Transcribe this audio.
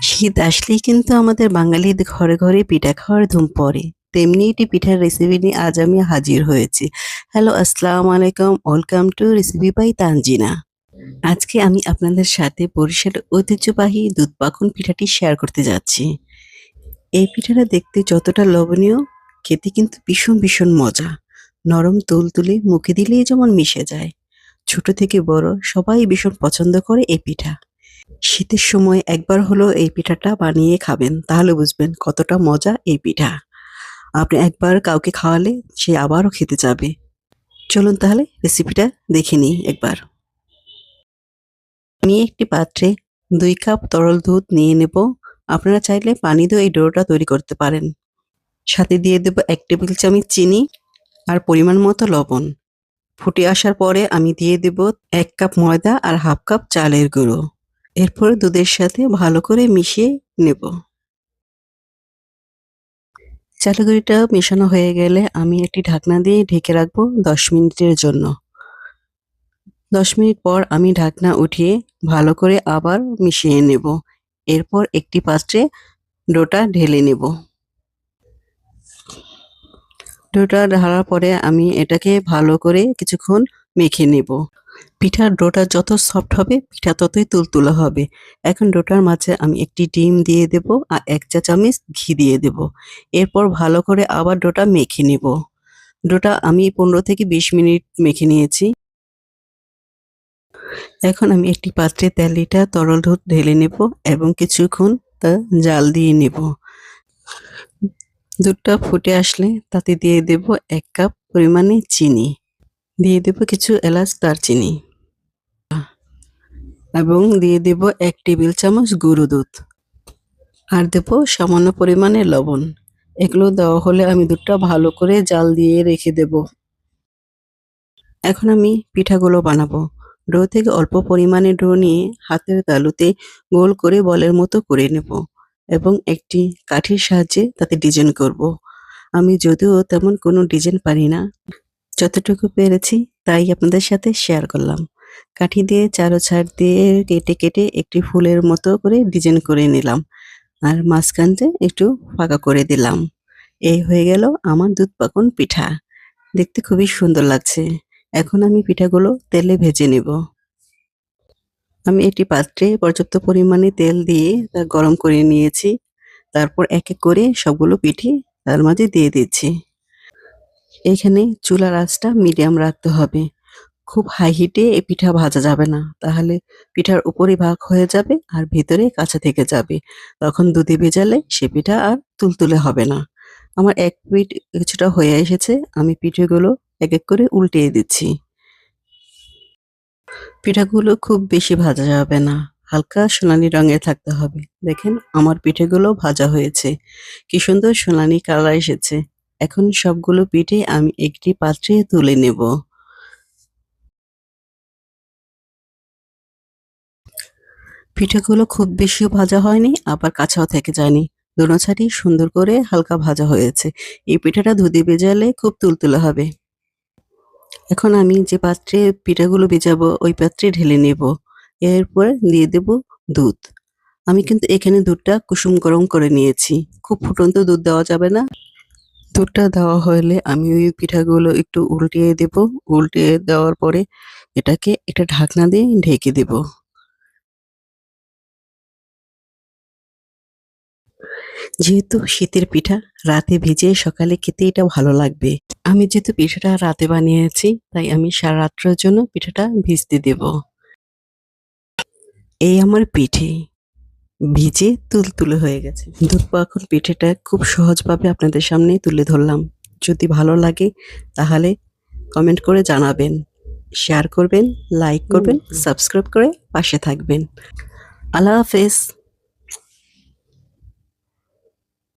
শীত আসলেই কিন্তু আমাদের বাঙালিদের ঘরে ঘরে পিঠা খাওয়ার ধুম পড়ে। তেমনি একটি পিঠার রেসিপি নিয়ে আজ আমি হাজির হয়েছি। হ্যালো, আসসালামু আলাইকুম। Welcome to recipe by Tanjina. আজকে আমি আপনাদের সাথে বরিশালের ঐতিহ্যবাহী দুধ পাকন পিঠাটি শেয়ার করতে যাচ্ছি। এই পিঠাটা দেখতে যতটা লোভনীয়, খেতে কিন্তু ভীষণ ভীষণ মজা। নরম তুলতুলে মুখে দিলেই যেমন মিশে যায়। ছোট থেকে বড় সবাই ভীষণ পছন্দ করে এই পিঠা। শীতের সময় একবার হলেও এই পিঠাটা বানিয়ে খাবেন, তাহলে বুঝবেন কতটা মজা এই পিঠা। আপনি একবার কাউকে খাওয়ালে সে আবারও খেতে যাবে। চলুন তাহলে রেসিপিটা দেখে নিই একবার। আমি একটি পাত্রে 2 কাপ তরল দুধ নিয়ে নেব। আপনারা চাইলে পানি দিয়েও এই ডোটা তৈরি করতে পারেন। সাথে দিয়ে দেব 1 টেবিল চামচ চিনি আর পরিমাণ মতো লবণ। ফুটে আসার পরে আমি দিয়ে দেব 1 কাপ ময়দা আর হাফ কাপ চালের গুঁড়ো। এরপর দুধের সাথে ভালো করে মিশিয়ে নেব। চালের গুঁড়িটা মেশানো হয়ে গেলে আমি একটি ঢাকনা দিয়ে ঢেকে রাখবো 10 মিনিটের জন্য। 10 মিনিট পর আমি ঢাকনা উঠিয়ে ভালো করে আবার মিশিয়ে নেব। এরপর একটি পাত্রে ডোটা ঢেলে নেব। ডোটা ঢালার পরে আমি এটাকে ভালো করে কিছুক্ষণ মেখে নেব। পিঠার ডোটা যত সফট হবে পিঠা ততই তুলতুলে হবে। এখন ডোটার মাঝে আমি একটি ডিম দিয়ে দেব আর 1 চা চামচ ঘি দিয়ে দেব। এরপর ভালো করে আবার ডোটা মেখে নেব। ডোটা আমি 15 থেকে 20 মিনিট মেখে নিয়েছি। এখন আমি একটি পাত্রে 1.5 লিটার তরল দুধ ঢেলে নেব এবং কিছুক্ষণ তা জাল দিয়ে নেব। দুধটা ফুটে আসলে তাতে দিয়ে দেব 1 কাপ পরিমাণে চিনি। দিয়ে দেব কিছু এলাচ দারচিনি এবং দিয়ে দেব 1 টেবিল চামচ গুঁড়ো দুধ আর দেব সামান্য পরিমাণে লবণ। এগুলো দেওয়া হলে আমি দুধটা ভালো করে জাল দিয়ে রেখে দেব। এখন আমি পিঠাগুলো বানাবো। ডো থেকে অল্প পরিমাণে ডো নিয়ে হাতের তালুতে গোল করে বলের মতো করে নেব এবং একটি কাঠির সাহায্যে তাতে ডিজাইন করব। আমি যদিও তেমন কোনো ডিজাইন পারি না, যতটুকু পেরেছি তাই আপনাদের সাথে শেয়ার করলাম। কাঠি দিয়ে চারো সাইড দিয়ে কেটে কেটে একটি ফুলের মতো করে ডিজাইন করে নিলাম আর মাঝখানতে একটু ফাঁকা করে দিলাম। এই হয়ে গেল আমার দুধ পাকন পিঠা। দেখতে খুবই সুন্দর লাগছে। এখন আমি পিঠাগুলো তেলে ভেজে নেব। আমি একটি পাত্রে পর্যাপ্ত পরিমাণে তেল দিয়ে তা গরম করে নিয়েছি। তারপর এক এক করে সবগুলো পিঠে তার মাঝে দিয়ে দিচ্ছি। এখানে চুলার আঁচটা মিডিয়াম রাখতে হবে। খুব হাই হিটে এই পিঠা ভাজা যাবে না, তাহলে পিঠার উপরে ভাগ হয়ে যাবে আর ভিতরে কাঁচা থেকে যাবে। তখন দুধে ভেজালে সে পিঠা আর তুলতুলে হবে না। আমার এক পিঠ কিছুটা হয়ে এসেছে, আমি পিঠেগুলো এক এক করে উল্টিয়ে দিচ্ছি। পিঠাগুলো খুব বেশি ভাজা যাবে না, হালকা সোনালী রঙের থাকতে হবে। দেখেন আমার পিঠেগুলো ভাজা হয়েছে, কি সুন্দর সোনালী কালার এসেছে। এখন সবগুলো পিঠে আমি একটি পাত্রে তুলে নেব। পিঠেগুলো খুব বেশিও ভাজা হয়নি, আবার কাঁচাও থেকে যায়নি। দোনো সাইডই সুন্দর করে হালকা ভাজা হয়েছে। এই পিঠাটা দুধে ভেজালে খুব তুলতুলে হবে। এখন আমি যে পাত্রে পিঠাগুলো ভেজাবো ওই পাত্রে ঢেলে নেব। এরপর দিয়ে দেব দুধ। আমি কিন্তু এখানে দুধটা কুসুম গরম করে নিয়েছি। খুব ফুটন্ত দুধ দেওয়া যাবে না। দুধটা দেওয়া হলে আমি ওই পিঠাগুলো একটু উল্টিয়ে দেব। উল্টিয়ে দেওয়ার পরে এটাকে একটা ঢাকনা দিয়ে ঢেকে দেব। যেহেতু শীতের পিঠা, রাতে ভিজিয়ে সকালে খেতে এটা ভালো লাগবে। আমি যেহেতু পিঠাটা রাতে বানিয়েছি তাই আমি সারা রাত্রের জন্য পিঠাটা ভিজতে দেব। এই আমার পিঠে ভিজে তুলতুলে হয়ে গেছে। দুধ পাকন পিঠেটা খুব সহজভাবে আপনাদের সামনে তুলে ধরলাম। যদি ভালো লাগে তাহলে কমেন্ট করে জানাবেন, শেয়ার করবেন, লাইক করবেন, সাবস্ক্রাইব করে পাশে থাকবেন। আল্লাহ হাফেজ।